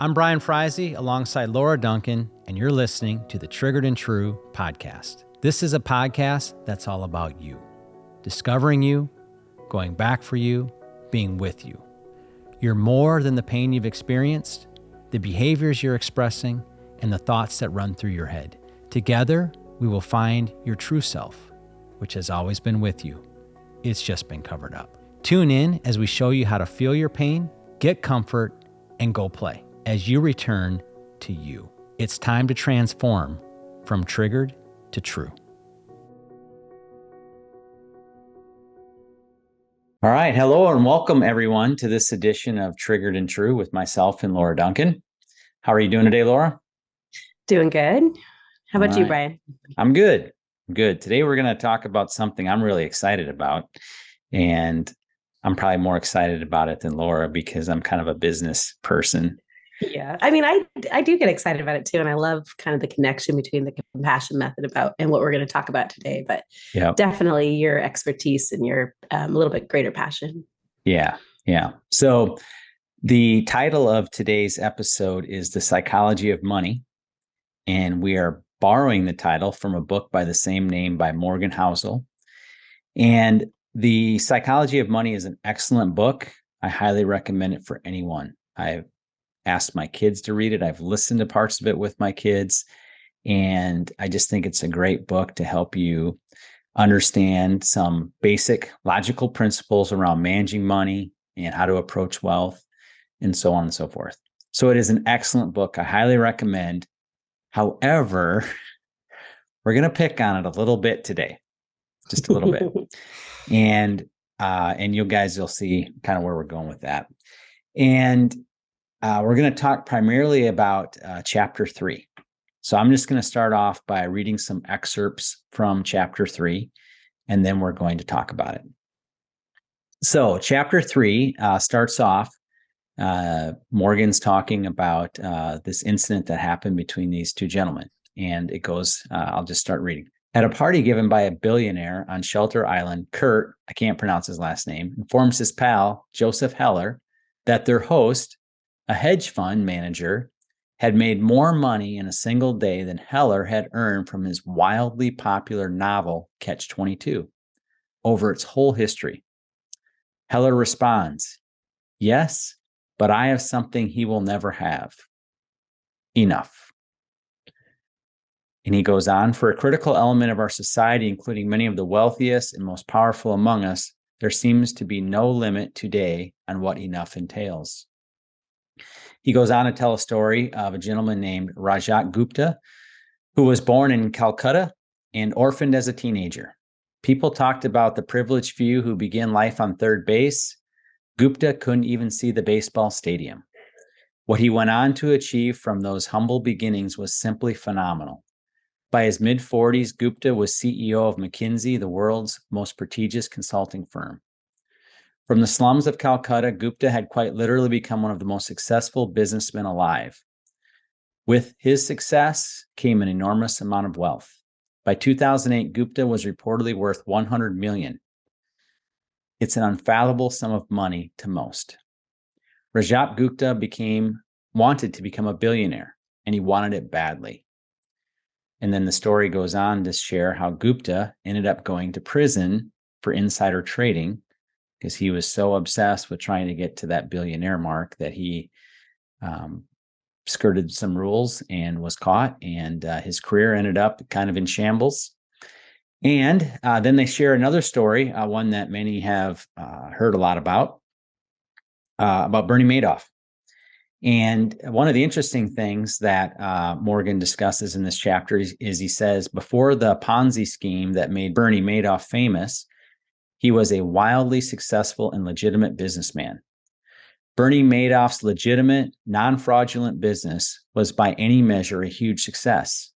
I'm Brian Freise alongside Laura Duncan, and you're listening to the Triggered and True podcast. This is a podcast that's all about you, discovering you, going back for you, being with you. You're more than the pain you've experienced, the behaviors you're expressing, and the thoughts that run through your head. Together, we will find your true self, which has always been with you. It's just been covered up. Tune in as we show you how to feel your pain, get comfort, and go play as you return to you. It's time to transform from triggered to true. All right. Hello and welcome everyone to this edition of Triggered and True with myself and Laura Duncan. How are you doing today, Laura? Doing good. How about you, Brian? I'm good. Good. Today we're going to talk about something I'm really excited about. And I'm probably more excited about it than Laura because I'm kind of a business person. Yeah. I mean, I do get excited about it too. And I love kind of the connection between the compassion method and what we're going to talk about today. But definitely your expertise and your a little bit greater passion. Yeah. So the title of today's episode is The Psychology of Money. And we are borrowing the title from a book by the same name by Morgan Housel. And The Psychology of Money is an excellent book. I highly recommend it for anyone. I've asked my kids to read it. I've listened to parts of it with my kids. And I just think it's a great book to help you understand some basic logical principles around managing money and how to approach wealth and so on and so forth. So it is an excellent book. I highly recommend. However, we're going to pick on it a little bit today, just a little bit. And you'll see kind of where we're going with that. And we're going to talk primarily about chapter 3. So I'm just going to start off by reading some excerpts from chapter 3, and then we're going to talk about it. So chapter 3 starts off, Morgan's talking about this incident that happened between these two gentlemen. And it goes, I'll just start reading. At a party given by a billionaire on Shelter Island, Kurt, I can't pronounce his last name, informs his pal, Joseph Heller, that their host, a hedge fund manager, had made more money in a single day than Heller had earned from his wildly popular novel, Catch-22, over its whole history. Heller responds, "Yes, but I have something he will never have. Enough." And he goes on, for a critical element of our society, including many of the wealthiest and most powerful among us, there seems to be no limit today on what enough entails. He goes on to tell a story of a gentleman named Rajat Gupta, who was born in Calcutta and orphaned as a teenager. People talked about the privileged few who begin life on third base. Gupta couldn't even see the baseball stadium. What he went on to achieve from those humble beginnings was simply phenomenal. By his mid-40s, Gupta was CEO of McKinsey, the world's most prestigious consulting firm. From the slums of Calcutta, Gupta had quite literally become one of the most successful businessmen alive. With his success came an enormous amount of wealth. By 2008, Gupta was reportedly worth $100 million. It's an unfathomable sum of money to most. Rajat Gupta wanted to become a billionaire, and he wanted it badly. And then the story goes on to share how Gupta ended up going to prison for insider trading because he was so obsessed with trying to get to that billionaire mark that he skirted some rules and was caught, and his career ended up kind of in shambles. And then they share another story, one that many have heard a lot about Bernie Madoff. And one of the interesting things that Morgan discusses in this chapter is he says, before the Ponzi scheme that made Bernie Madoff famous, he was a wildly successful and legitimate businessman. Bernie Madoff's legitimate, non-fraudulent business was by any measure a huge success.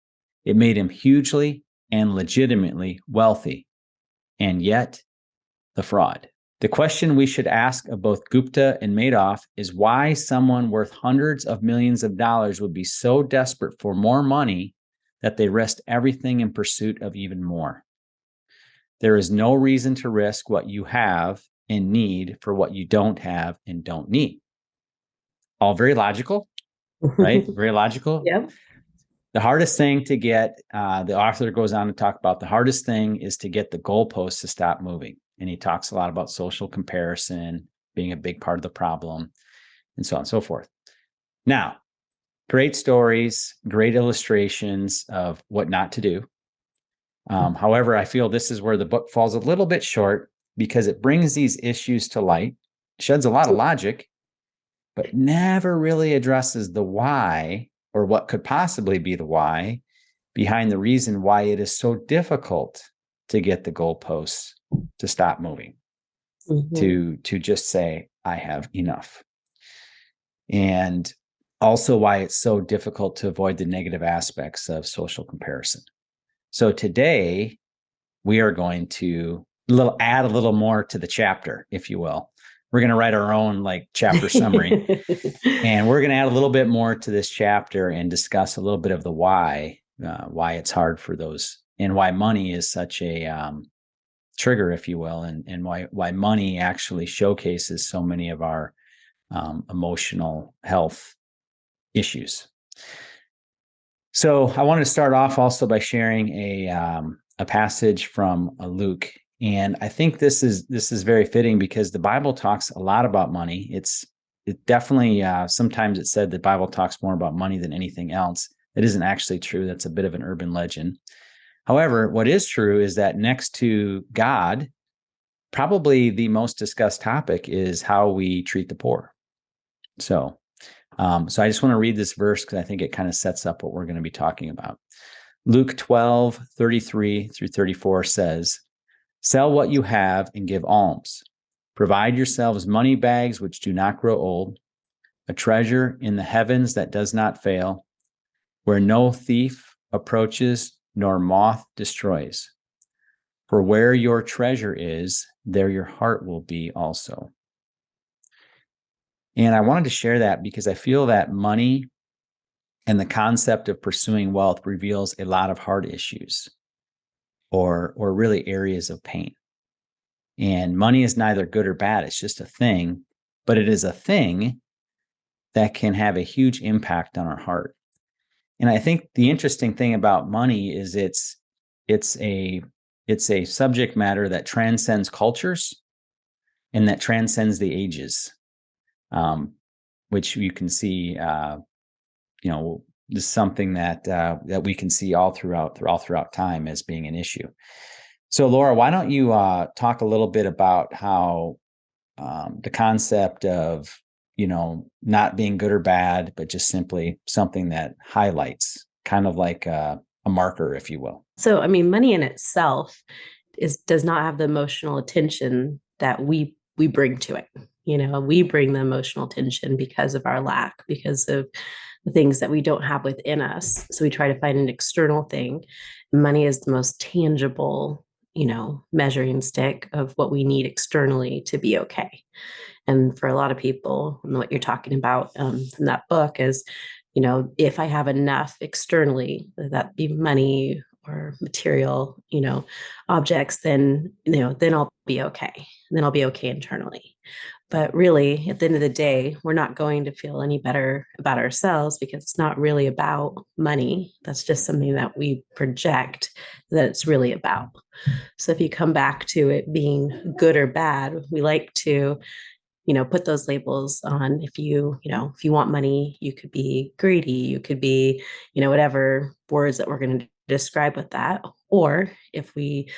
It made him hugely and legitimately wealthy. And yet, the fraud. The question we should ask of both Gupta and Madoff is why someone worth hundreds of millions of dollars would be so desperate for more money that they risk everything in pursuit of even more. There is no reason to risk what you have and need for what you don't have and don't need. All very logical, right? Very logical. Yep. The hardest thing to get, the author goes on to talk about the hardest thing is to get the goalposts to stop moving. And he talks a lot about social comparison being a big part of the problem and so on and so forth. Now, great stories, great illustrations of what not to do. However, I feel this is where the book falls a little bit short because it brings these issues to light, sheds a lot of logic, but never really addresses the why or what could possibly be the why behind the reason why it is so difficult to get the goalposts to stop moving, to just say, I have enough. And also why it's so difficult to avoid the negative aspects of social comparison. So today we are going to add a little more to the chapter, if you will. We're going to write our own chapter summary, and we're going to add a little bit more to this chapter and discuss a little bit of the why it's hard for those, and why money is such a trigger, if you will, and why money actually showcases so many of our emotional health issues. So I wanted to start off also by sharing a passage from Luke, and I think this is very fitting because the Bible talks a lot about money. It definitely sometimes it's said the Bible talks more about money than anything else. It isn't actually true. That's a bit of an urban legend. However, what is true is that next to God, probably the most discussed topic is how we treat the poor. So I just want to read this verse because I think it kind of sets up what we're going to be talking about. Luke 12:33-34 says, "Sell what you have and give alms. Provide yourselves money bags which do not grow old, a treasure in the heavens that does not fail, where no thief approaches nor moth destroys. For where your treasure is, there your heart will be also." And I wanted to share that because I feel that money and the concept of pursuing wealth reveals a lot of heart issues or really areas of pain. And money is neither good or bad. It's just a thing, but it is a thing that can have a huge impact on our heart. And I think the interesting thing about money is it's a subject matter that transcends cultures and that transcends the ages, which you can see. This is something that we can see all throughout time as being an issue. So, Laura, why don't you talk a little bit about how the concept of not being good or bad, but just simply something that highlights, kind of like a marker, if you will. So, I mean, money in itself does not have the emotional attention that we bring to it. We bring the emotional tension because of our lack, because of the things that we don't have within us. So we try to find an external thing. Money is the most tangible, measuring stick of what we need externally to be okay. And for a lot of people, and what you're talking about from that book is, if I have enough externally, that be money or material, objects, then I'll be okay. And then I'll be okay internally. But really, at the end of the day, we're not going to feel any better about ourselves because it's not really about money. That's just something that we project that it's really about. So if you come back to it being good or bad, we like to put those labels on. If you want money, you could be greedy, you could be, whatever words that we're going to describe with that. Or if we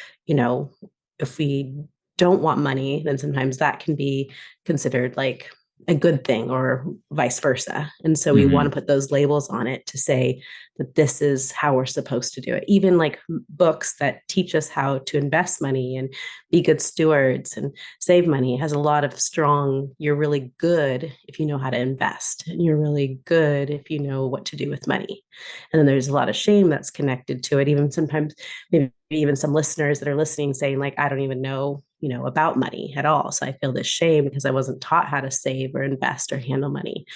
don't want money, then sometimes that can be considered like a good thing or vice versa. And so we want to put those labels on it to say that this is how we're supposed to do it. Even like books that teach us how to invest money and be good stewards and save money has a lot of strong, you're really good if you know how to invest, and you're really good if you know what to do with money. And then there's a lot of shame that's connected to it. Even sometimes, maybe even some listeners that are listening saying like, I don't even know about money at all. So I feel this shame because I wasn't taught how to save or invest or handle money.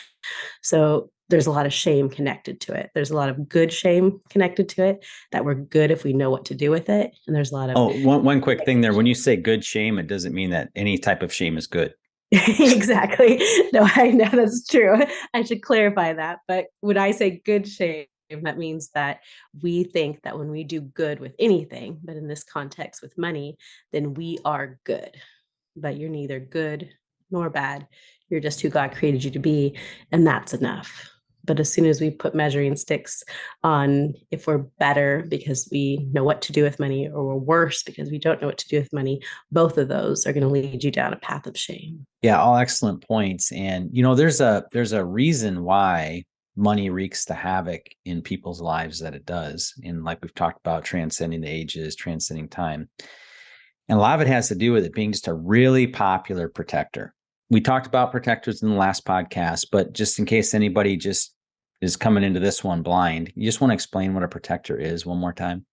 So there's a lot of shame connected to it. There's a lot of good shame connected to it, that we're good if we know what to do with it. And there's a lot of one quick thing there. When you say good shame, it doesn't mean that any type of shame is good. Exactly. No, I know that's true. I should clarify that. But when I say good shame, that means that we think that when we do good with anything, but in this context with money, then we are good. But you're neither good nor bad. You're just who God created you to be, and that's enough. But as soon as we put measuring sticks on if we're better because we know what to do with money, or we're worse because we don't know what to do with money, both of those are going to lead you down a path of shame. Yeah, all excellent points. And there's a reason why money wreaks the havoc in people's lives that it does. And like we've talked about, transcending the ages, transcending time. And a lot of it has to do with it being just a really popular protector. We talked about protectors in the last podcast, but just in case anybody just is coming into this one blind, you just want to explain what a protector is one more time?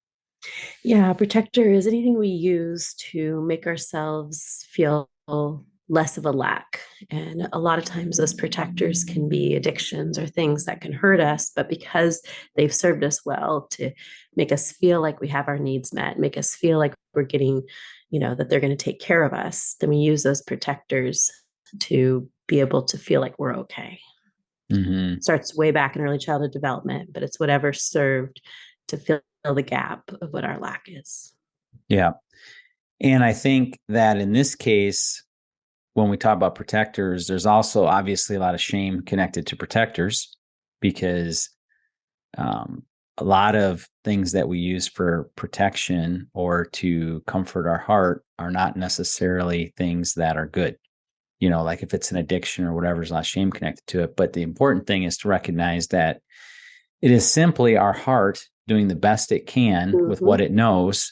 Yeah, protector is anything we use to make ourselves feel less of a lack. And a lot of times those protectors can be addictions or things that can hurt us, but because they've served us well to make us feel like we have our needs met, make us feel like we're getting, that they're going to take care of us, then we use those protectors to be able to feel like we're okay. Mm-hmm. Starts way back in early childhood development, but it's whatever served to fill the gap of what our lack is. Yeah. And I think that in this case, when we talk about protectors, there's also obviously a lot of shame connected to protectors, because a lot of things that we use for protection or to comfort our heart are not necessarily things that are good. Like if it's an addiction or whatever, there's a lot of shame connected to it. But the important thing is to recognize that it is simply our heart doing the best it can with what it knows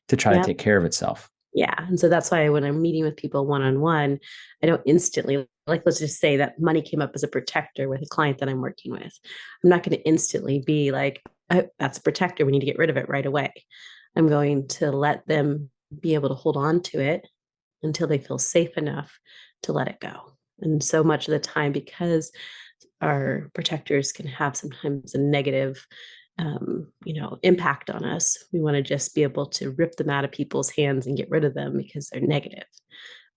to try to take care of itself. Yeah. And so that's why when I'm meeting with people one-on-one, I don't instantly, like, let's just say that money came up as a protector with a client that I'm working with. I'm not going to instantly be like, oh, that's a protector, we need to get rid of it right away. I'm going to let them be able to hold on to it until they feel safe enough to let it go. And so much of the time, because our protectors can have sometimes a negative impact on us, we want to just be able to rip them out of people's hands and get rid of them because they're negative.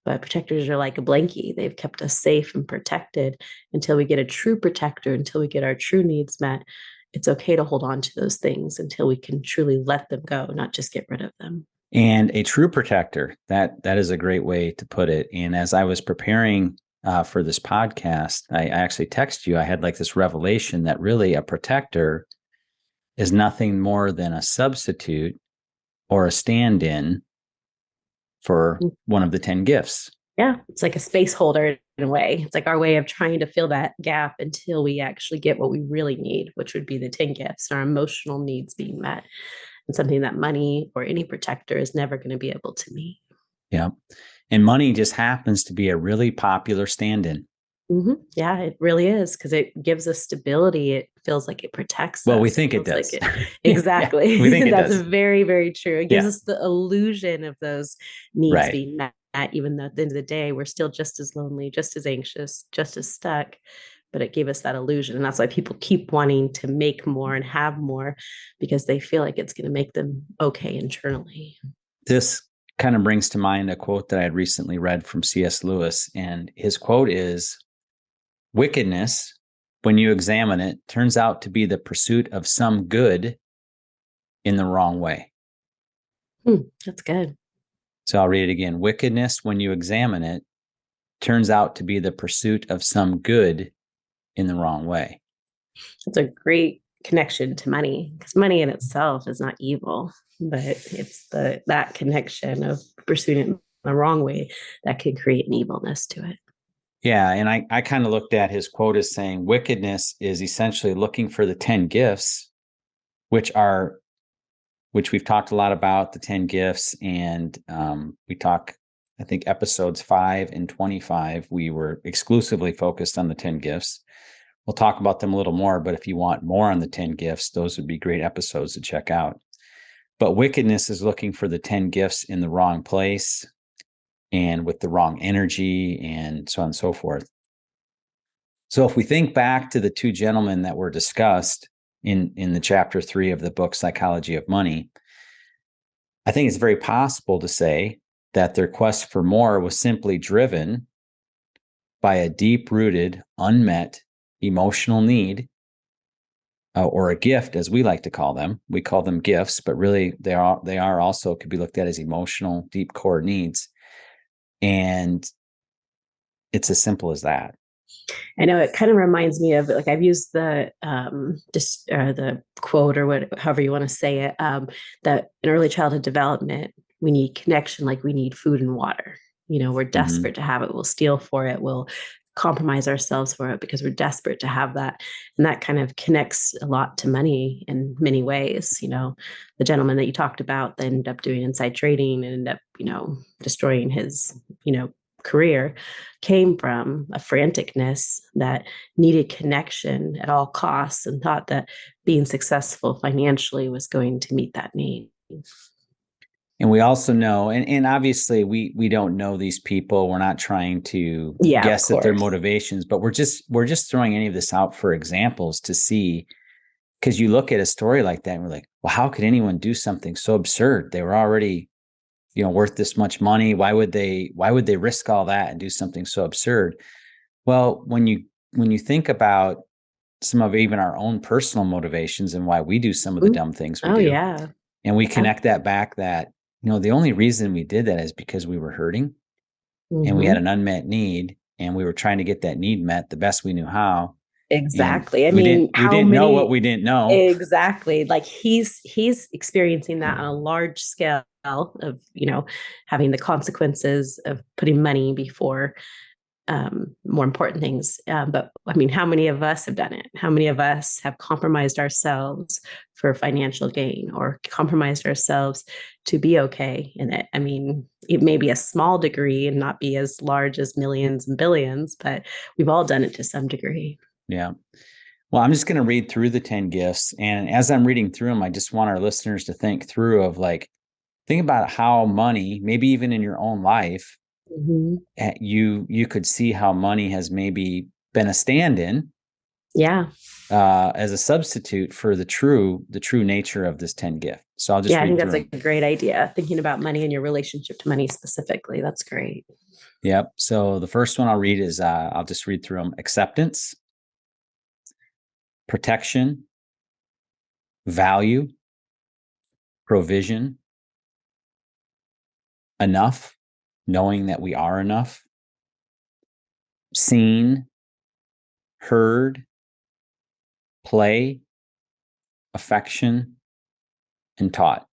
But protectors are like a blankie. They've kept us safe and protected until we get a true protector, until we get our true needs met. It's okay to hold on to those things until we can truly let them go, not just get rid of them. And a true protector, that is a great way to put it. And as I was preparing for this podcast, I actually texted you. I had like this revelation that really a protector is nothing more than a substitute or a stand-in for one of the 10 gifts. Yeah, it's like a space holder in a way. It's like our way of trying to fill that gap until we actually get what we really need, which would be the 10 gifts, our emotional needs being met, and something that money or any protector is never going to be able to meet. Yeah. And money just happens to be a really popular stand-in. Mm-hmm. Yeah, it really is, because it gives us stability. It feels like it protects us. Well, we think it does. Like exactly. Yeah, we think it That's does. Very, very true. It gives us the illusion of those needs being met, even though at the end of the day, we're still just as lonely, just as anxious, just as stuck. But it gave us that illusion. And that's why people keep wanting to make more and have more, because they feel like it's going to make them okay internally. This kind of brings to mind a quote that I had recently read from C.S. Lewis. And his quote is, "Wickedness, when you examine it, turns out to be the pursuit of some good in the wrong way." That's good. So I'll read it again. "Wickedness, when you examine it, turns out to be the pursuit of some good in the wrong way." It's a great connection to money, because money in itself is not evil, but it's that connection of pursuing it in the wrong way that can create an evilness to it. Yeah. And I kind of looked at his quote as saying wickedness is essentially looking for the 10 gifts, which we've talked a lot about, the 10 gifts. And we talk, I think episodes 5 and 25, we were exclusively focused on the 10 gifts. We'll talk about them a little more, but if you want more on the 10 gifts, those would be great episodes to check out. But wickedness is looking for the 10 gifts in the wrong place and with the wrong energy and so on and so forth. So if we think back to the two gentlemen that were discussed in the chapter 3 of the book, Psychology of Money, I think it's very possible to say that their quest for more was simply driven by a deep-rooted, unmet emotional need, or a gift, as we like to call them. We call them gifts, but really they are also could be looked at as emotional, deep core needs. And it's as simple as that. I know it kind of reminds me of, like, I've used the the quote, or however you want to say it, that in early childhood development, we need connection like we need food and water. We're desperate to have it. We'll steal for it. We'll compromise ourselves for it because we're desperate to have that. And that kind of connects a lot to money in many ways. The gentleman that you talked about that ended up doing inside trading and ended up, destroying his, career, came from a franticness that needed connection at all costs and thought that being successful financially was going to meet that need. And we also know, and obviously we don't know these people. We're not trying to guess at their motivations, but we're just throwing any of this out for examples to see, because you look at a story like that and we're like, well, how could anyone do something so absurd? They were already, worth this much money. Why would they risk all that and do something so absurd? Well, when you think about some of even our own personal motivations and why we do some of the dumb things we do. Yeah. And we connect that back that, the only reason we did that is because we were hurting and we had an unmet need and we were trying to get that need met the best we knew how. Exactly. We didn't know what we didn't know. Exactly. Like he's experiencing that on a large scale of, having the consequences of putting money before more important things. But I mean, how many of us have done it? How many of us have compromised ourselves for financial gain or compromised ourselves to be okay in it? I mean, it may be a small degree and not be as large as millions and billions, but we've all done it to some degree. Yeah. Well, I'm just going to read through the 10 gifts. And as I'm reading through them, I just want our listeners to think through of think about how money, maybe even in your own life, you could see how money has maybe been a stand-in. Yeah. As a substitute for the true nature of this 10 gift. So I'll just I think that's them. A great idea. Thinking about money and your relationship to money specifically. That's great. Yep. So the first one I'll read is, I'll just read through them. Acceptance, protection, value, provision, enough, knowing that we are enough, seen, heard, play, affection, and taught.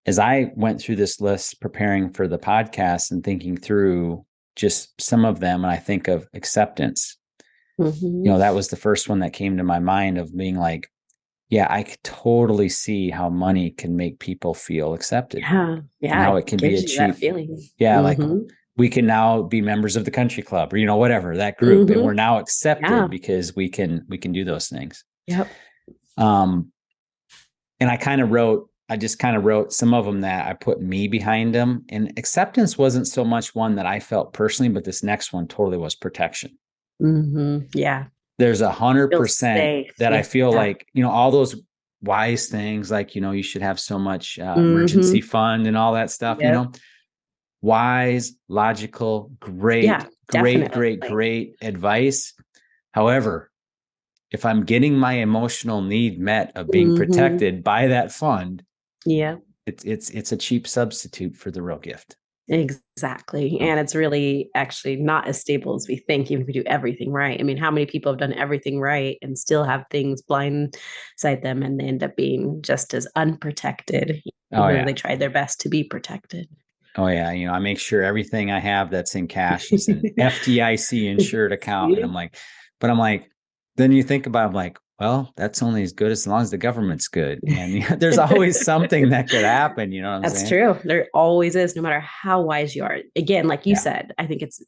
As I went through this list preparing for the podcast and thinking through just some of them, and I think of acceptance, that was the first one that came to my mind of being like, yeah, I could totally see how money can make people feel accepted. Yeah. And how it can be achieved. That feeling. Yeah. Like we can now be members of the country club or, whatever, that group. And we're now accepted because we can do those things. Yep. And I just kind of wrote some of them that I put me behind them. And acceptance wasn't so much one that I felt personally, but this next one totally was protection. Yeah. There's 100% that I feel like, all those wise things, like, you should have so much emergency fund and all that stuff, wise, logical, great advice. However, if I'm getting my emotional need met of being protected by that fund, it's a cheap substitute for the real gift. Exactly. And it's really actually not as stable as we think, even if we do everything right. I mean, how many people have done everything right and still have things blindside them and they end up being just as unprotected, even though they tried their best to be protected. Oh yeah. I make sure everything I have that's in cash is an FDIC insured account. And I'm like, then you think about it, I'm like, well, that's only as good as long as the government's good. And there's always something that could happen. You know what I'm saying? That's true. There always is, no matter how wise you are. Again, like you said, I think it's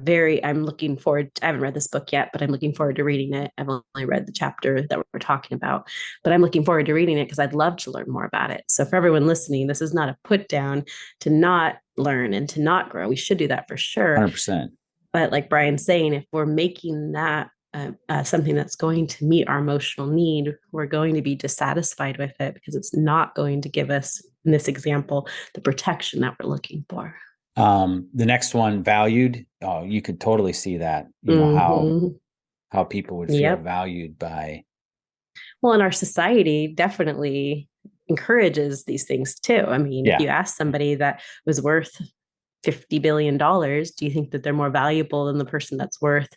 I'm looking forward. I haven't read this book yet, but I'm looking forward to reading it. I've only read the chapter that we're talking about, but I'm looking forward to reading it because I'd love to learn more about it. So for everyone listening, this is not a put down to not learn and to not grow. We should do that for sure. 100%. But like Brian's saying, if we're making that something that's going to meet our emotional need, we're going to be dissatisfied with it because it's not going to give us, in this example, the protection that we're looking for. The next one, valued. Oh, you could totally see that, how people would feel valued by. Well, and our society definitely encourages these things too. I mean, if you ask somebody that was worth $50 billion, do you think that they're more valuable than the person that's worth,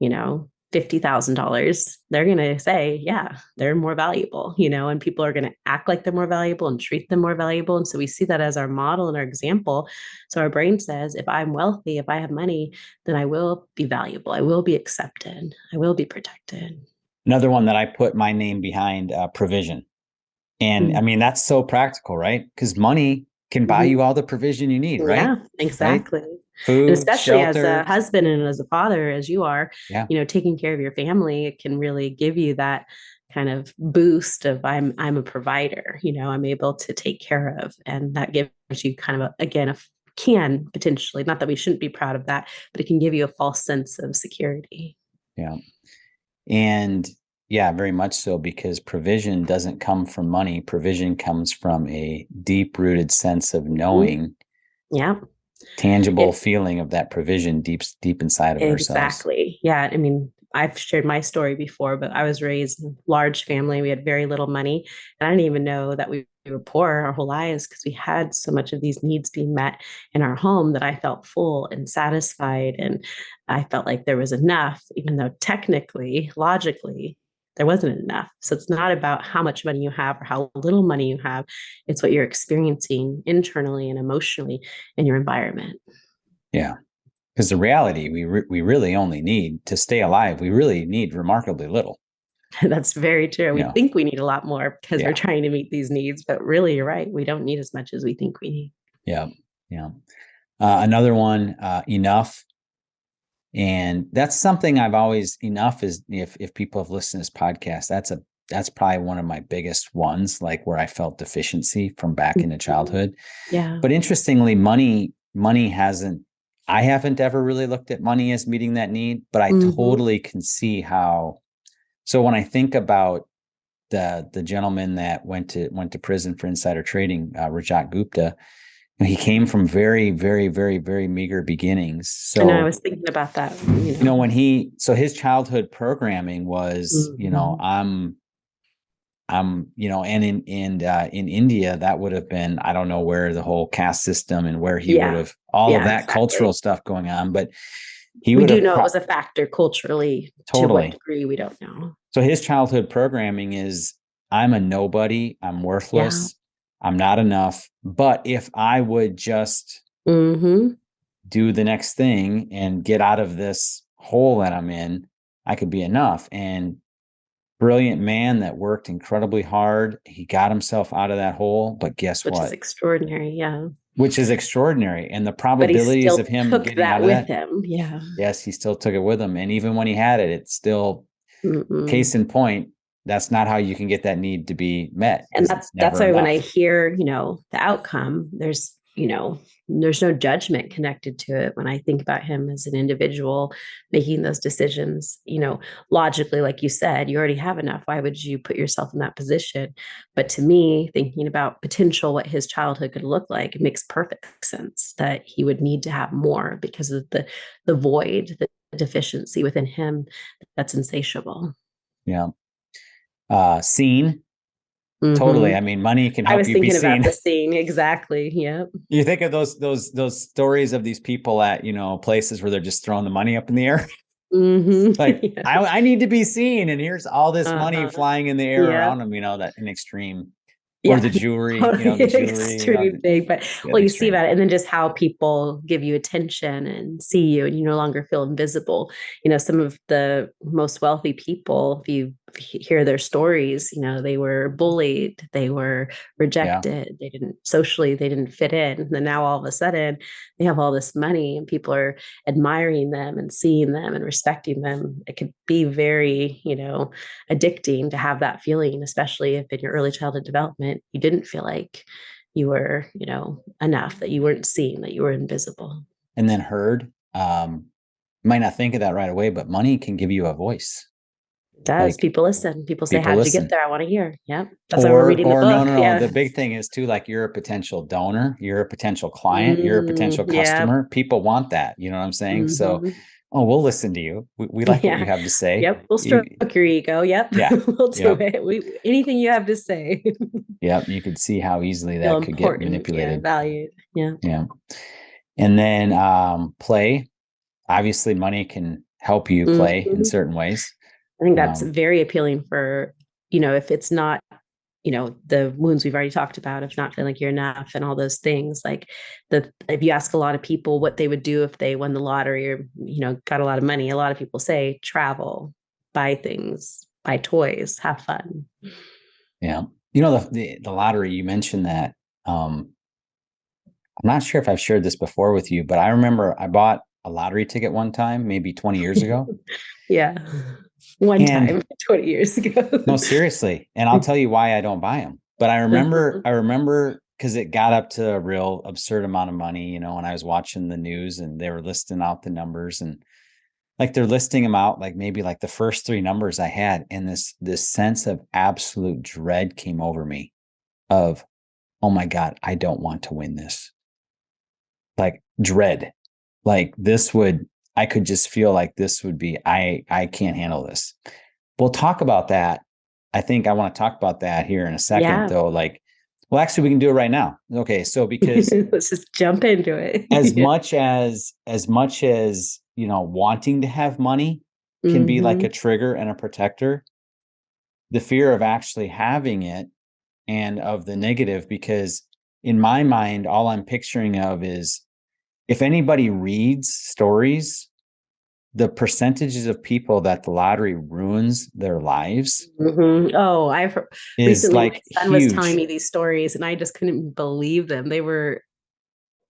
$50,000? They're going to say, yeah, they're more valuable, and people are going to act like they're more valuable and treat them more valuable. And so we see that as our model and our example. So our brain says, if I'm wealthy, if I have money, then I will be valuable. I will be accepted. I will be protected. Another one that I put my name behind, provision. And I mean, that's so practical, right? Because money can buy you all the provision you need, right? Yeah, exactly. Right? Food, and especially shelter. As a husband and as a father, as you are, taking care of your family, it can really give you that kind of boost of I'm a provider, I'm able to take care of. And that gives you kind of, can potentially, not that we shouldn't be proud of that, but it can give you a false sense of security. Yeah. And yeah, very much so, because provision doesn't come from money. Provision comes from a deep-rooted sense of knowing, tangible feeling of that provision deep inside of ourselves. Exactly. Yeah. I mean, I've shared my story before, but I was raised in a large family. We had very little money. And I didn't even know that we were poor our whole lives, because we had so much of these needs being met in our home that I felt full and satisfied. And I felt like there was enough, even though technically, logically, there wasn't enough. So it's not about how much money you have or how little money you have. It's what you're experiencing internally and emotionally in your environment. Yeah. Because the reality, we really only need to stay alive. We really need remarkably little. That's very true. We think we need a lot more because we're trying to meet these needs, but really, you're right. We don't need as much as we think we need. Yeah. Yeah. Another one, enough. And that's something I've always, enough is, if people have listened to this podcast, that's probably one of my biggest ones, like where I felt deficiency from back into childhood. Yeah. But interestingly, money I haven't ever really looked at money as meeting that need, but I totally can see how. So when I think about the gentleman that went to prison for insider trading, Rajat Gupta, he came from very, very, very, very meager beginnings. So and I was thinking about that. When his childhood programming was, and in India, that would have been, I don't know where the whole caste system and where he would have all of that cultural stuff going on, but we do know it was a factor culturally. Totally. To what degree, we don't know. So his childhood programming is, I'm a nobody, I'm worthless, I'm not enough. But if I would just do the next thing and get out of this hole that I'm in, I could be enough. And brilliant man that worked incredibly hard. He got himself out of that hole, but guess what? Which is extraordinary. Yeah. Which is extraordinary. And the probabilities of him getting out of that. Him. Yeah. Yes, he still took it with him. And even when he had it, it's still case in point. That's not how you can get that need to be met. And that's why when I hear, the outcome, there's no judgment connected to it. When I think about him as an individual making those decisions, logically, like you said, you already have enough. Why would you put yourself in that position? But to me, thinking about potential, what his childhood could look like, it makes perfect sense that he would need to have more because of the void, the deficiency within him that's insatiable. Yeah. Seen. Totally. I mean, money can help you be seen. I was thinking about the scene. Exactly. Yeah. You think of those stories of these people at, places where they're just throwing the money up in the air. Like, I need to be seen. And here's all this money flying in the air around them, that an extreme. Or the jewelry, the jewelry. Extreme big, but you see about it. And then just how people give you attention and see you, and you no longer feel invisible. Some of the most wealthy people, if you hear their stories, they were bullied, they were rejected, they didn't fit in. And then now all of a sudden they have all this money and people are admiring them and seeing them and respecting them. It could be very, addicting to have that feeling, especially if in your early childhood development, you didn't feel like you were, enough, that you weren't seen, that you were invisible. And then heard. Might not think of that right away, but money can give you a voice. It does. Like, people listen. People say, people how did you get listen. there? I want to hear. Yep. That's why we're reading the book. No. Yeah. The big thing is too, like, you're a potential donor, you're a potential client, you're a potential Yeah. customer. People want that. You know what I'm saying? So, Mm-hmm. oh, we'll listen to you. We like what you Yeah. have to say. Yep. We'll stroke your ego. Yep. Yeah. We'll do Yep. it. Anything you have to say. Yep. You could see how easily Feel that could get important. Yeah. manipulated. Valued. Yeah. Yeah. And then play. Obviously, money can help you play in Mm-hmm. certain ways. I think that's very appealing for, if it's not, the wounds we've already talked about, if not feeling like you're enough and all those things. Like, if you ask a lot of people what they would do if they won the lottery or, got a lot of money, a lot of people say travel, buy things, buy toys, have fun. Yeah. The lottery, you mentioned that. I'm not sure if I've shared this before with you, but I remember I bought a lottery ticket one time, maybe 20 years ago. Yeah. One time 20 years ago. No, seriously. And I'll tell you why I don't buy them. But I remember because it got up to a real absurd amount of money, when I was watching the news and they were listing out the numbers, and like they're listing them out, like maybe like the first three numbers I had, and this sense of absolute dread came over me of, oh my God, I don't want to win this. Like, dread. Like, I could just feel like this would be, I can't handle this. We'll talk about that. I think I want to talk about that here in a second, though. Like, well, actually, we can do it right now. Okay. So, because let's just jump into it. as much as, wanting to have money can be like a trigger and a protector, the fear of actually having it and of the negative, because in my mind, all I'm picturing of is, if anybody reads stories, the percentages of people that the lottery ruins their lives Oh, is recently like my son was telling me these stories and I just couldn't believe them. They were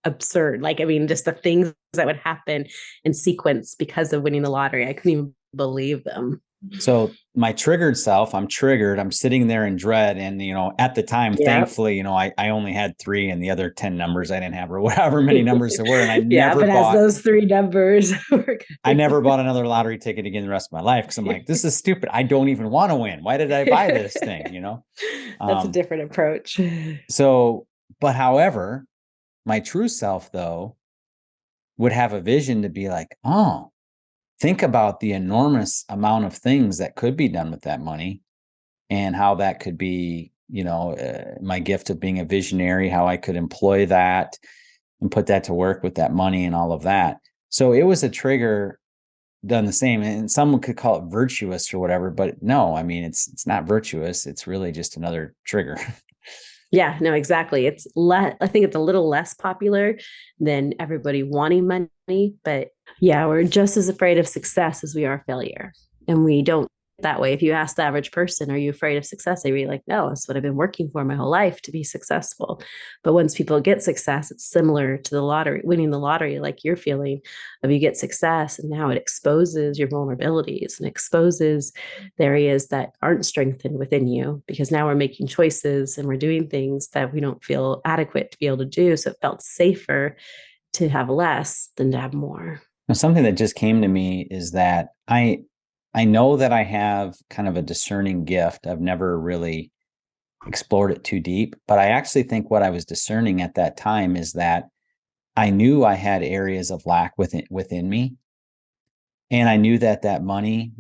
absurd. Like, I mean, just the things that would happen in sequence because of winning the lottery. I couldn't even believe them. So my triggered self, I'm triggered. I'm sitting there in dread. And, at the time, thankfully, I only had 3 and the other 10 numbers I didn't have, or whatever many numbers there were. And I never bought those 3 numbers. I never bought another lottery ticket again the rest of my life. Cause I'm like, this is stupid. I don't even want to win. Why did I buy this thing? That's a different approach. So, but however, my true self, though, would have a vision to be like, oh, think about the enormous amount of things that could be done with that money, and how that could be, my gift of being a visionary, how I could employ that and put that to work with that money and all of that. So it was a trigger done the same. And someone could call it virtuous or whatever, but no, I mean, it's not virtuous. It's really just another trigger. Yeah, no, exactly. I think it's a little less popular than everybody wanting money, but yeah, we're just as afraid of success as we are failure. And we don't that way. If you ask the average person, are you afraid of success? They'd be like, no, that's what I've been working for my whole life, to be successful. But once people get success, it's similar to the lottery, winning the lottery, like you're feeling of, you get success and now it exposes your vulnerabilities and exposes the areas that aren't strengthened within you, because now we're making choices and we're doing things that we don't feel adequate to be able to do. So it felt safer to have less than to have more. Now, something that just came to me is that I know that I have kind of a discerning gift. I've never really explored it too deep, but I actually think what I was discerning at that time is that I knew I had areas of lack within me. And I knew that money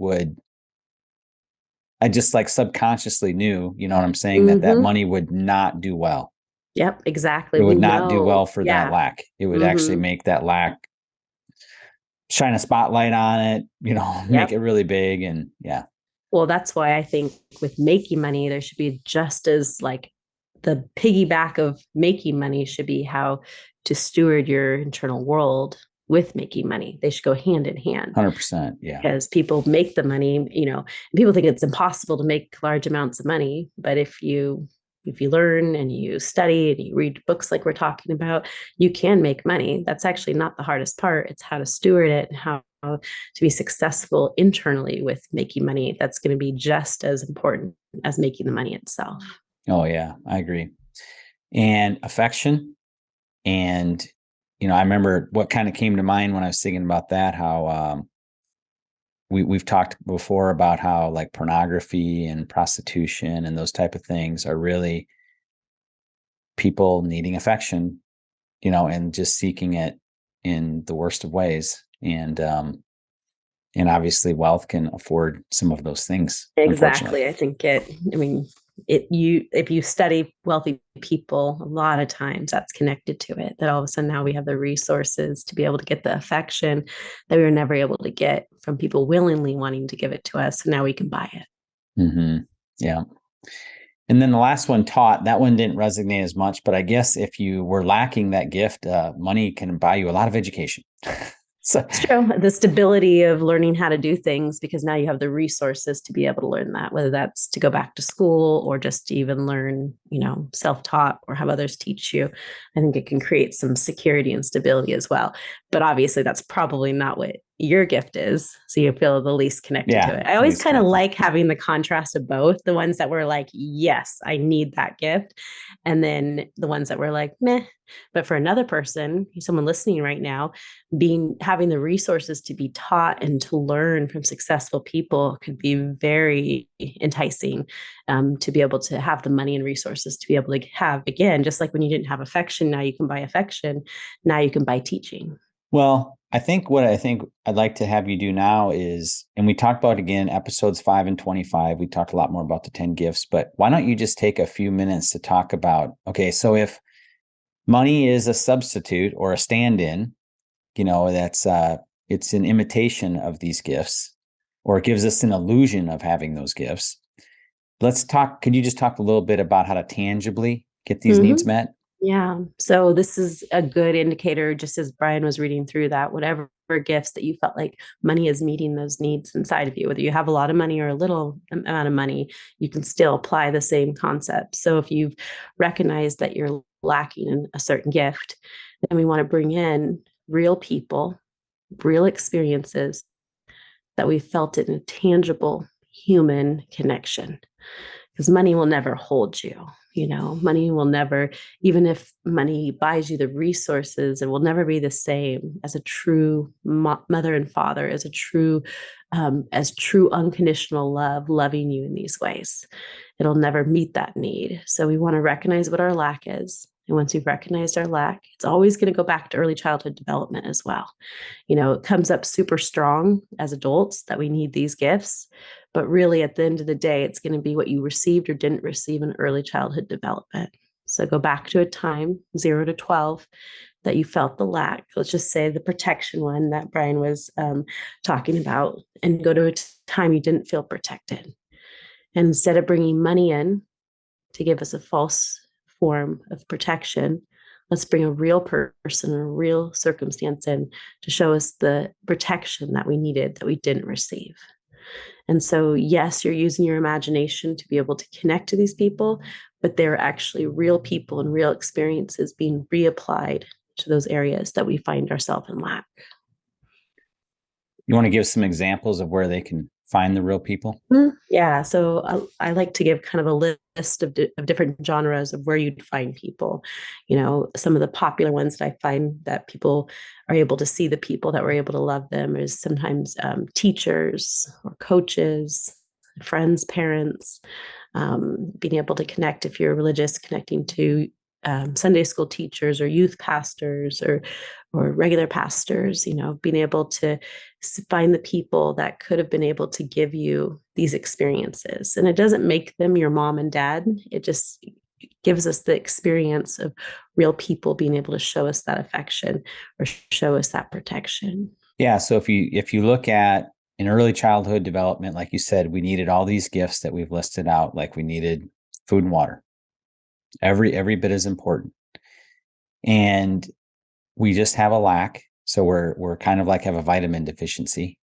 I just like subconsciously knew, you know what I'm saying, that money would not do well. Yep, exactly. It would not do well for that lack. It would actually Mm-hmm. make that lack, shine a spotlight on it, make it really big. And yeah. Well, that's why I think with making money, there should be just as like the piggyback of making money should be how to steward your internal world with making money. They should go hand in hand. 100%. Yeah. Because people make the money, people think it's impossible to make large amounts of money. But if you learn and you study and you read books like we're talking about, you can make money. That's actually not the hardest part. It's how to steward it and how to be successful internally with making money. That's going to be just as important as making the money itself. Oh yeah, I agree. And affection. And, I remember what kind of came to mind when I was thinking about that, how, we've talked before about how like pornography and prostitution and those type of things are really people needing affection, and just seeking it in the worst of ways. And obviously wealth can afford some of those things. Exactly. I think if you study wealthy people, a lot of times that's connected to it, that all of a sudden now we have the resources to be able to get the affection that we were never able to get from people willingly wanting to give it to us. So now we can buy it. Mm-hmm. Yeah. And then the last one, taught, that one didn't resonate as much, but I guess if you were lacking that gift, money can buy you a lot of education. So it's true. The stability of learning how to do things, because now you have the resources to be able to learn that, whether that's to go back to school or just to even learn, self-taught or have others teach you. I think it can create some security and stability as well. But obviously that's probably not what your gift is. So you feel the least connected to it. I always kind of like having the contrast of both, the ones that were like, yes, I need that gift. And then the ones that were like, meh. But for another person, someone listening right now, having the resources to be taught and to learn from successful people could be very enticing, to be able to have the money and resources to be able to have, again, just like when you didn't have affection, now you can buy affection. Now you can buy teaching. Well, I think I'd like to have you do now is, and we talked about, again, episodes 5 and 25, we talked a lot more about the 10 gifts, but why don't you just take a few minutes to talk about, okay, so if money is a substitute or a stand-in, that's it's an imitation of these gifts, or it gives us an illusion of having those gifts. Could you just talk a little bit about how to tangibly get these needs met? Yeah. So this is a good indicator, just as Brian was reading through that, whatever gifts that you felt like money is meeting those needs inside of you, whether you have a lot of money or a little amount of money, you can still apply the same concept. So if you've recognized that you're lacking in a certain gift, then we want to bring in real people, real experiences that we felt in a tangible human connection, because money will never hold you. Money will never, even if money buys you the resources, it will never be the same as a true mother and father, as true unconditional love, loving you in these ways. It'll never meet that need. So we want to recognize what our lack is. And once we've recognized our lack, it's always going to go back to early childhood development as well. It comes up super strong as adults that we need these gifts. But really, at the end of the day, it's going to be what you received or didn't receive in early childhood development. So go back to a time, 0 to 12, that you felt the lack. Let's just say the protection one that Brian was talking about, and go to a time you didn't feel protected. And instead of bringing money in to give us a false form of protection, let's bring a real person, a real circumstance in to show us the protection that we needed that we didn't receive. And so, yes, you're using your imagination to be able to connect to these people, but they're actually real people and real experiences being reapplied to those areas that we find ourselves in lack. You want to give some examples of where they can find the real people? Yeah. So I like to give kind of a list of different genres of where you'd find people. Some of the popular ones that I find that people are able to see the people that were able to love them is sometimes teachers or coaches, friends, parents, being able to connect, if you're religious, connecting to Sunday school teachers or youth pastors or regular pastors, being able to find the people that could have been able to give you these experiences. And it doesn't make them your mom and dad. It just gives us the experience of real people being able to show us that affection or show us that protection. Yeah. So if you look at in early childhood development, like you said, we needed all these gifts that we've listed out, like we needed food and water. Every bit is important. And we just have a lack. So we're kind of like have a vitamin deficiency.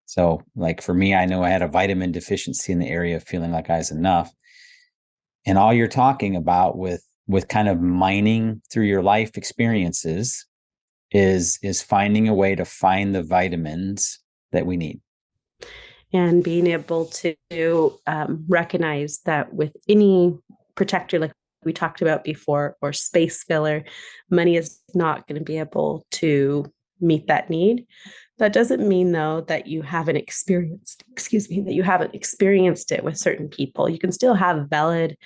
So like for me, I know I had a vitamin deficiency in the area of feeling like I was enough. And all you're talking about with kind of mining through your life experiences is finding a way to find the vitamins that we need. And being able to recognize that with any protector, like we talked about before, or space filler, money is not going to be able to meet that need. That doesn't mean, though, that you haven't experienced, that you haven't experienced it with certain people. You can still have valid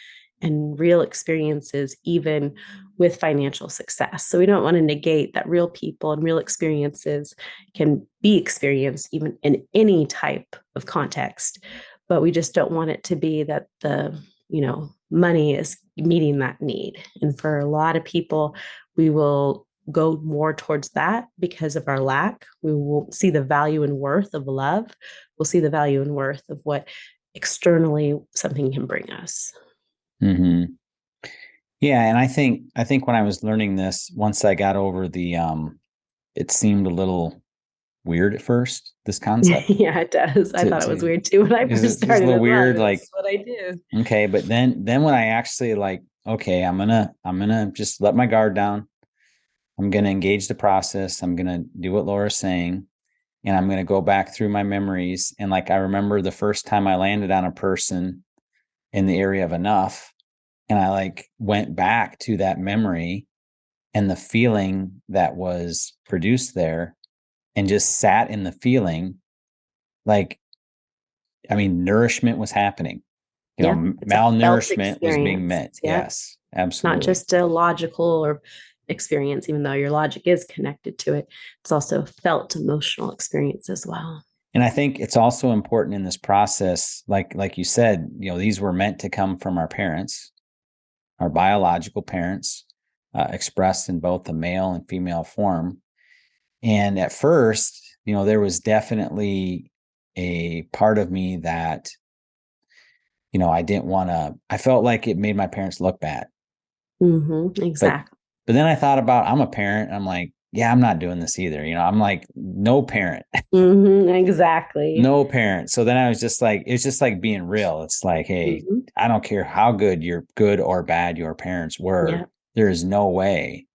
and real experiences, even with financial success. So we don't want to negate that real people and real experiences can be experienced even in any type of context. But we just don't want it to be that the, money is meeting that need. And for a lot of people, we will go more towards that because of our lack. We won't see the value and worth of love. We'll see the value and worth of what externally something can bring us. Mm-hmm. Yeah. And I think when I was learning this, once I got over it seemed a little weird at first, this concept. Yeah, it does. I thought it was weird too when I first started. It's a little weird. Like, that's what I do. Okay. But then when I actually okay, I'm going to just let my guard down. I'm going to engage the process. I'm going to do what Laura's saying. And I'm going to go back through my memories. And I remember the first time I landed on a person in the area of enough. And I went back to that memory and the feeling that was produced there and just sat in the feeling. Nourishment was happening. Malnourishment was being met. Yeah. Yes, absolutely. Not just a logical or experience, even though your logic is connected to it. It's also felt emotional experience as well. And I think it's also important in this process, like you said, these were meant to come from our parents, our biological parents, expressed in both the male and female form. And at first, there was definitely a part of me that, I didn't want to, I felt like it made my parents look bad. Mm-hmm, exactly. But then I thought about, I'm a parent. And I'm like, yeah, I'm not doing this either. I'm like, no parent. Mm-hmm, exactly. No parent. So then I was just like, it's just like being real. It's like, hey, I don't care how good or bad your parents were. Yeah. There is no way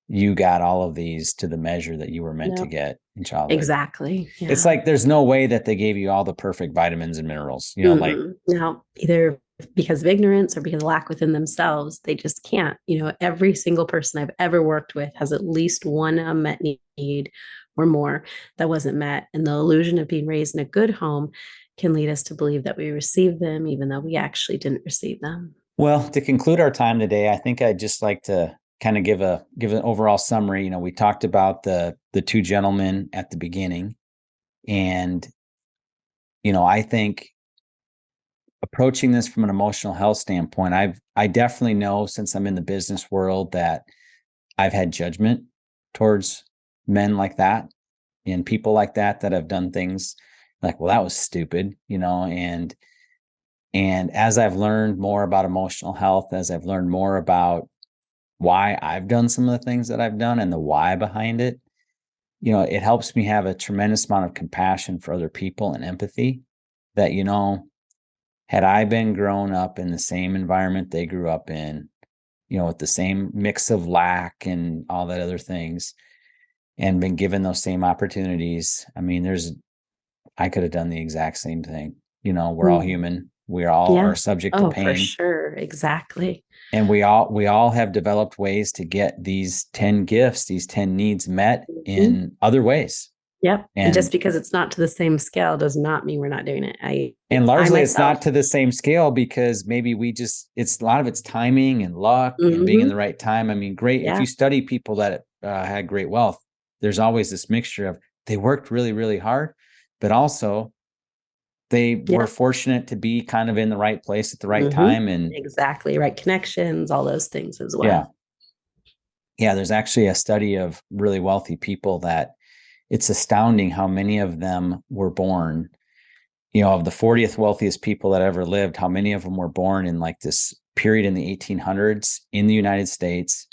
you got all of these to the measure that you were meant to get in childhood. Exactly. Yeah. It's like there's no way that they gave you all the perfect vitamins and minerals, no, either because of ignorance or because of lack within themselves, they just can't. Every single person I've ever worked with has at least one unmet need or more that wasn't met. And the illusion of being raised in a good home can lead us to believe that we received them, even though we actually didn't receive them. Well, to conclude our time today, I think I'd just like to kind of give an overall summary. We talked about the two gentlemen at the beginning, and I think approaching this from an emotional health standpoint, I definitely know, since I'm in the business world, that I've had judgment towards men like that and people like that have done things like, well, that was stupid, and as I've learned more about emotional health, as I've learned more about why I've done some of the things that I've done and the why behind it, it helps me have a tremendous amount of compassion for other people and empathy that, had I been grown up in the same environment they grew up in, with the same mix of lack and all that other things, and been given those same opportunities, I could have done the exact same thing. We're all human. We all are subject to pain. For sure. Exactly. And we all have developed ways to get these 10 gifts, these 10 needs met in other ways. Yep. And just because it's not to the same scale does not mean we're not doing it. And largely it's not to the same scale because maybe it's a lot of it's timing and luck and being in the right time. Great. Yeah. If you study people that had great wealth, there's always this mixture of they worked really, really hard, but also they were fortunate to be kind of in the right place at the right time. And exactly. Right connections, all those things as well. Yeah. Yeah. There's actually a study of really wealthy people that it's astounding how many of them were born, of the 40th wealthiest people that ever lived, how many of them were born in this period in the 1800s in the United States,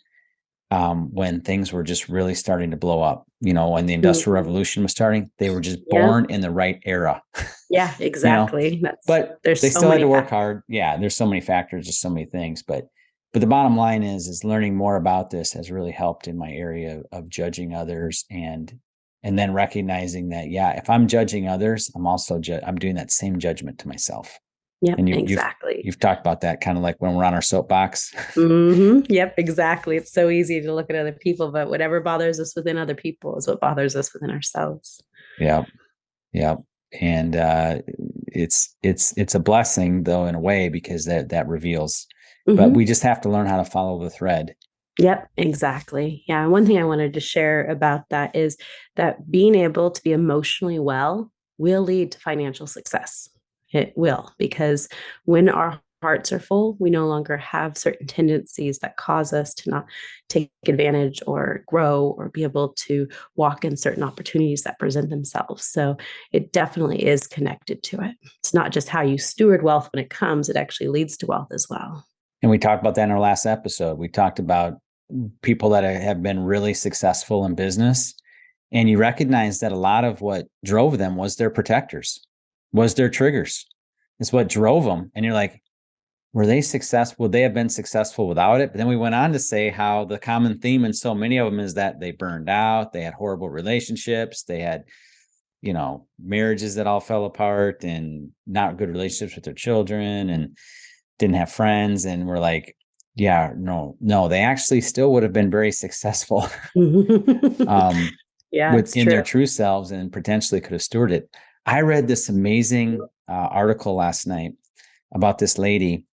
when things were just really starting to blow up, when the Industrial Revolution was starting. They were just born in the right era. Yeah, exactly. But they still had to work hard. Yeah, there's so many factors, just so many things. But the bottom line is learning more about this has really helped in my area of judging others and then recognizing that, if I'm judging others, I'm also I'm doing that same judgment to myself. Yep, And exactly. you've talked about that kind of like when we're on our soapbox. Yep, exactly. It's so easy to look at other people, but whatever bothers us within other people is what bothers us within ourselves. Yep. Yep. And it's a blessing though, in a way, because that reveals, but we just have to learn how to follow the thread. Yep, exactly. Yeah. One thing I wanted to share about that is that being able to be emotionally well will lead to financial success. It will, because when our hearts are full, we no longer have certain tendencies that cause us to not take advantage or grow or be able to walk in certain opportunities that present themselves. So it definitely is connected to it. It's not just how you steward wealth when it comes, it actually leads to wealth as well. And we talked about that in our last episode. We talked about people that have been really successful in business. And you recognize that a lot of what drove them was their protectors, was their triggers. It's what drove them. And you're like, were they successful? Would they have been successful without it? But then we went on to say how the common theme in so many of them is that they burned out, they had horrible relationships, they had, marriages that all fell apart, and not good relationships with their children, and didn't have friends. And we're like, yeah, no, they actually still would have been very successful Yeah, within their true selves, and potentially could have stewarded it. I read this amazing article last night about this lady.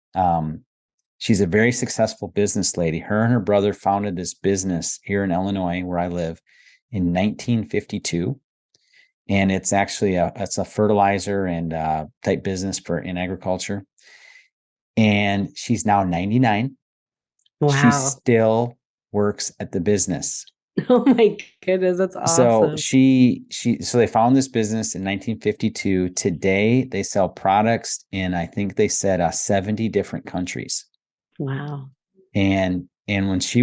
She's a very successful business lady. Her and her brother founded this business here in Illinois, where I live, in 1952. And it's actually it's a fertilizer and type business in agriculture. And she's now 99. Wow. She still works at the business. Oh my goodness, that's awesome. So they found this business in 1952. Today they sell products in, I think they said 70 different countries. Wow. And when she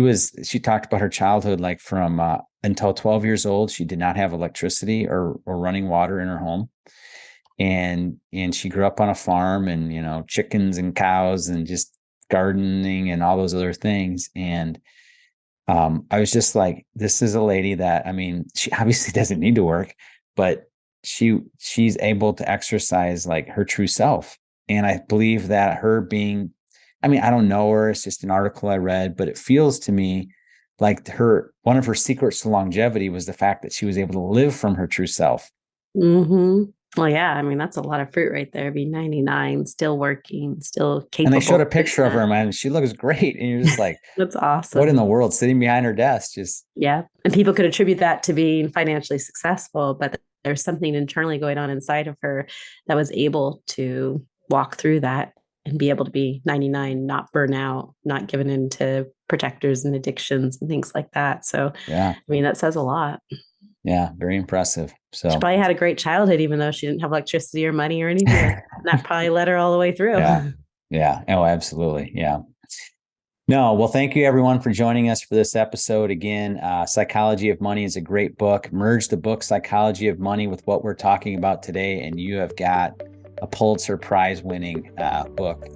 talked about her childhood, like from until 12 years old, she did not have electricity or running water in her home. And she grew up on a farm, and, chickens and cows and just gardening and all those other things. And I was just like, this is a lady that, she obviously doesn't need to work, but she's able to exercise like her true self. And I believe that her being, I don't know her, it's just an article I read, but it feels to me like one of her secrets to longevity was the fact that she was able to live from her true self. Mm-hmm. Well, yeah, that's a lot of fruit right there. Be 99, still working, still capable. And they showed a picture of her, man, and she looks great. And you're just like, that's awesome. What in the world, sitting behind her desk? Yeah. And people could attribute that to being financially successful, but there's something internally going on inside of her that was able to walk through that and be able to be 99, not burn out, not given into protectors and addictions and things like that. So, yeah, that says a lot. Yeah, very impressive. So she probably had a great childhood, even though she didn't have electricity or money or anything. That probably led her all the way through. Yeah. Oh, absolutely. Yeah. No, well, thank you everyone for joining us for this episode. Again, Psychology of Money is a great book. Merge the book Psychology of Money with what we're talking about today, and you have got a Pulitzer Prize winning book,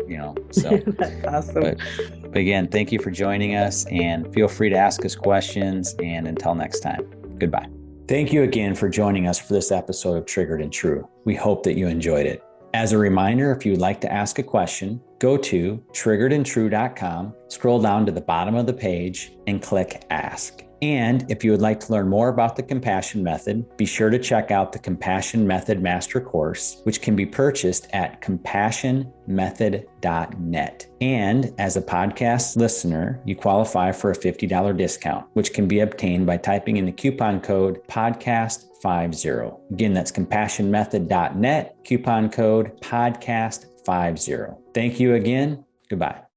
so that's awesome. But again, thank you for joining us, and feel free to ask us questions. And until next time, goodbye. Thank you again for joining us for this episode of Triggered and True. We hope that you enjoyed it. As a reminder, if you would like to ask a question, go to triggeredandtrue.com, scroll down to the bottom of the page, and click Ask. And if you would like to learn more about the Compassion Method, be sure to check out the Compassion Method Master Course, which can be purchased at compassionmethod.net. And as a podcast listener, you qualify for a $50 discount, which can be obtained by typing in the coupon code podcast50. Again, that's compassionmethod.net, coupon code podcast50. Thank you again. Goodbye.